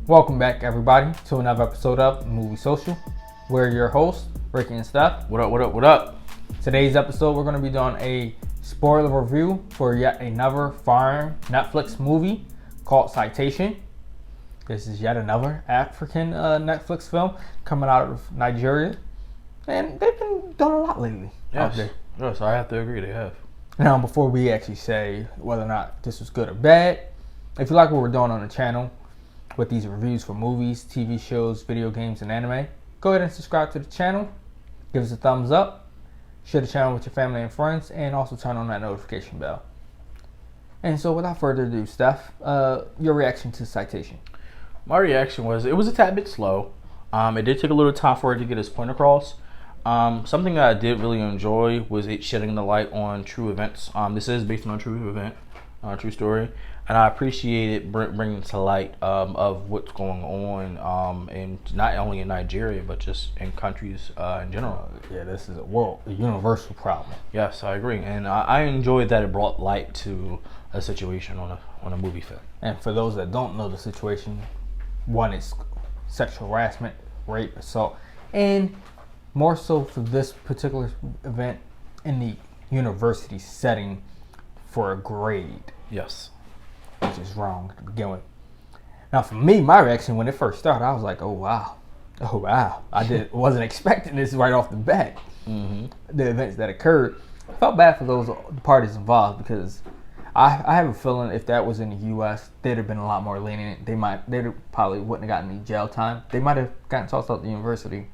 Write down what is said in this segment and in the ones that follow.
Welcome back, everybody, to another episode of Movie Social. We're your hosts, Ricky and Steph. What up, what up, what up? Today's episode, we're going to be doing a spoiler review for yet another foreign Netflix movie called Citation. This is yet another African Netflix film coming out of Nigeria. And they've been doing a lot lately. Yes, I have to agree, they have. Now, before we actually say whether or not this was good or bad, if you like what we're doing on the channel, with these reviews for movies, TV shows, video games, and anime, go ahead and subscribe to the channel. Give us a thumbs up. Share the channel with your family and friends, and also turn on that notification bell. And so, without further ado, Steph, your reaction to Citation? My reaction was, it was a tad bit slow. It did take a little time for it to get its point across. Something that I did really enjoy was it shedding the light on true events. This is based on a true event, true story. And I appreciate it bringing to light of what's going on, and not only in Nigeria, but just in countries in general. Yeah, this is a universal problem. Yes, I agree. And I enjoyed that it brought light to a situation on a movie film. And for those that don't know the situation, one is sexual harassment, rape, assault, and more so for this particular event in the university setting for a grade. Yes. Which is wrong to begin with. Now, for me, my reaction when it first started, I was like, "Oh wow, wasn't expecting this right off the bat." Mm-hmm. The events that occurred, I felt bad for those parties involved because I have a feeling if that was in the U.S., they'd have been a lot more lenient. They probably wouldn't have gotten any jail time. They might have gotten tossed out the university,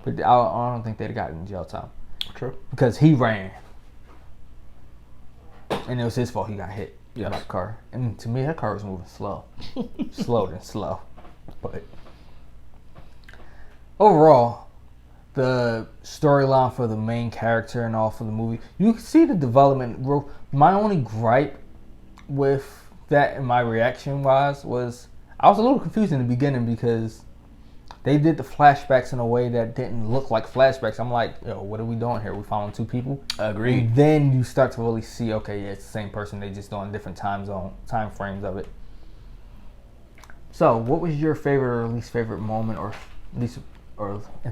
but I don't think they'd have gotten jail time. True. Because he ran, and it was his fault he got hit. Yes. By the car. And to me, that car was moving slow. Slow. But overall, the storyline for the main character and all for the movie, you can see the development growth. My only gripe with that and my reaction was I was a little confused in the beginning because they did the flashbacks in a way that didn't look like flashbacks. I'm like, yo, what are we doing here? We following two people? Agreed. And then you start to really see, okay, yeah, it's the same person. They just doing different time frames of it. So, what was your favorite or least favorite moment, or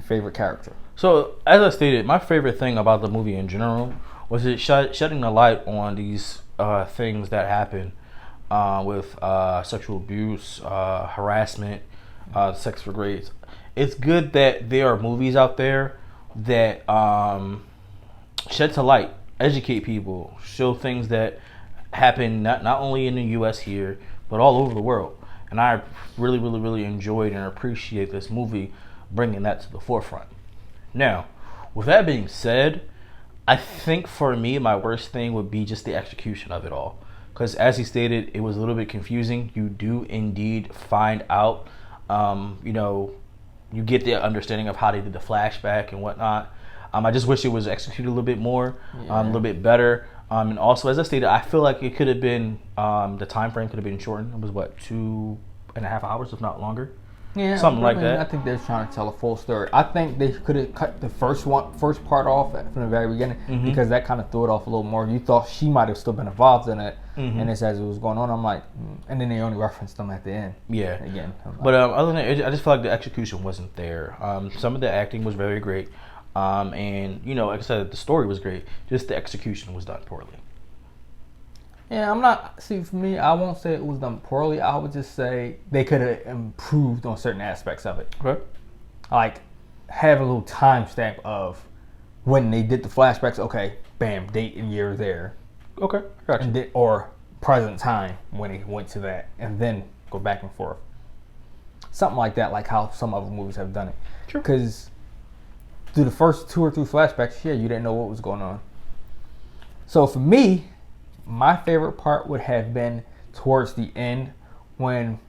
favorite character? So, as I stated, my favorite thing about the movie in general was it shedding the light on these things that happen with sexual abuse, harassment, sex for grades. It's good that there are movies out there that shed to light, educate people, show things that happen not only in the U.S. here, but all over the world. And I really, really, really enjoyed and appreciate this movie bringing that to the forefront. Now, with that being said, I think for me, my worst thing would be just the execution of it all. Because as he stated, it was a little bit confusing. You do indeed find out you get the understanding of how they did the flashback and whatnot. I just wish it was executed a little bit more, a little bit better. And also, as I stated, I feel like it could have been, the time frame could have been shortened. It was, 2.5 hours, if not longer? Yeah, something like that. I think they're trying to tell a full story. I think they could have cut the first part off from the very beginning, because that kind of threw it off a little more. You thought she might have still been involved in it, and as it was going on, I'm like, and then they only referenced them at the end. Yeah. Again. But other than that, I just feel like the execution wasn't there. Some of the acting was very great, and like I said, the story was great. Just the execution was done poorly. Yeah, for me, I won't say it was done poorly. I would just say they could have improved on certain aspects of it. Okay. Like, have a little timestamp of when they did the flashbacks. Okay, bam, date and year there. Okay, gotcha. Or present time when they went to that, and then go back and forth. Something like that, like how some other movies have done it. Sure. Because through the first 2 or 3 flashbacks, you didn't know what was going on. So for me, my favorite part would have been towards the end when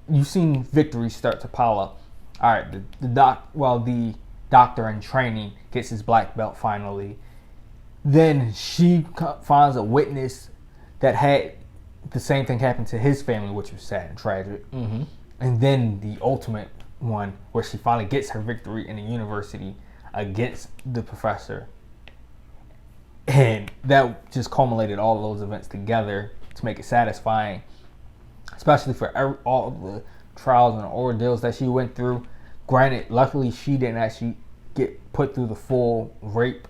you've seen victories start to pile up. All right, the doctor in training gets his black belt finally. Then she finds a witness that had the same thing happen to his family, which was sad and tragic. Mm-hmm. And then the ultimate one where she finally gets her victory in the university. against the professor. And that just culminated all of those events together to make it satisfying, especially for all of the trials and ordeals that she went through. Granted, luckily she didn't actually get put through the full rape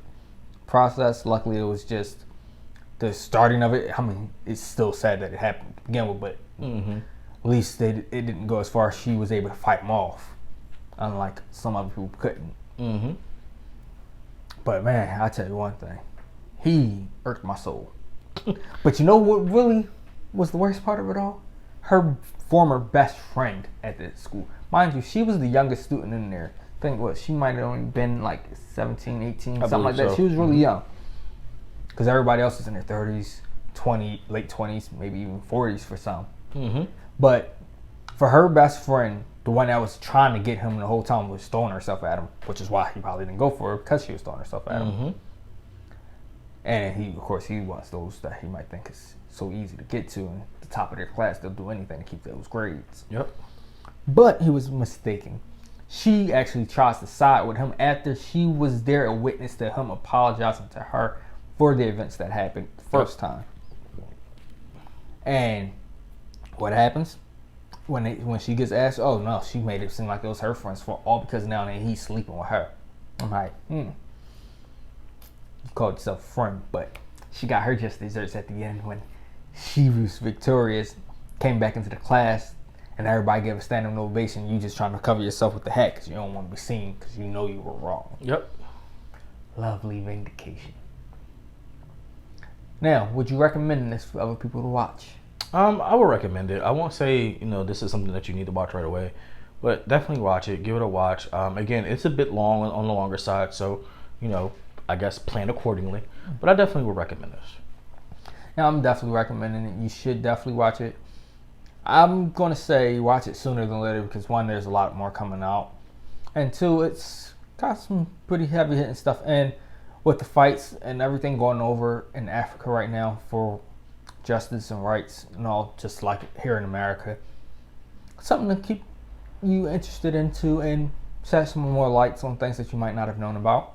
process. Luckily, it was just the starting of it. I mean, it's still sad that it happened to begin with, but at least it didn't go as far as she was able to fight him off, unlike some other people couldn't. But man, I tell you one thing, he irked my soul. But you know what really was the worst part of it all? Her former best friend at the school. Mind you, she was the youngest student in there. I think what she might have only been like 17, 18, something like that. So. She was really young. Because everybody else is in their 30s, late 20s, maybe even 40s for some. But for her best friend, the one that was trying to get him the whole time, was throwing herself at him, which is why he probably didn't go for her, because she was throwing herself at him. And he, of course, he wants those that he might think is so easy to get to. And at the top of their class, they'll do anything to keep those grades. But he was mistaken. She actually tries to side with him after she was there, a witness to him apologizing to her for the events that happened the first time. And what happens when she gets asked? Oh no, she made it seem like it was her friend's fault, all because now he's sleeping with her. I'm like, you called yourself a friend, but she got her just desserts at the end when she was victorious, came back into the class, and everybody gave a standing ovation. You just trying to cover yourself with the hat because you don't want to be seen because you know you were wrong. Lovely vindication. Now, would you recommend this for other people to watch? I would recommend it. I won't say, this is something that you need to watch right away, but definitely watch it. Give it a watch. Again, it's a bit long, on the longer side, so, I guess plan accordingly. But I definitely would recommend this. Now, I'm definitely recommending it. You should definitely watch it. I'm going to say watch it sooner than later because, one, there's a lot more coming out. And two, it's got some pretty heavy hitting stuff. And with the fights and everything going over in Africa right now for justice and rights and all, just like here in America, something to keep you interested into and set some more lights on things that you might not have known about.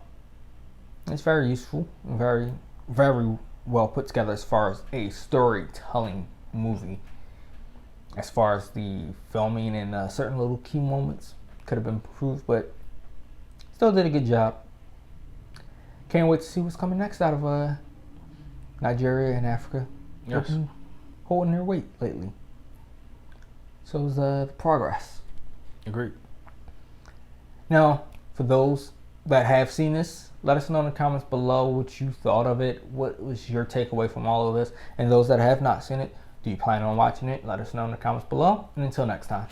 It's very useful and very, very well put together as far as a storytelling movie. As far as the filming and certain little key moments could have been improved, but still did a good job. Can't wait to see what's coming next out of Nigeria and Africa. Yes. Holding their weight lately. So is the progress. Agreed. Now, for those that have seen this, let us know in the comments below what you thought of it. What was your takeaway from all of this? And those that have not seen it, do you plan on watching it? Let us know in the comments below. And until next time.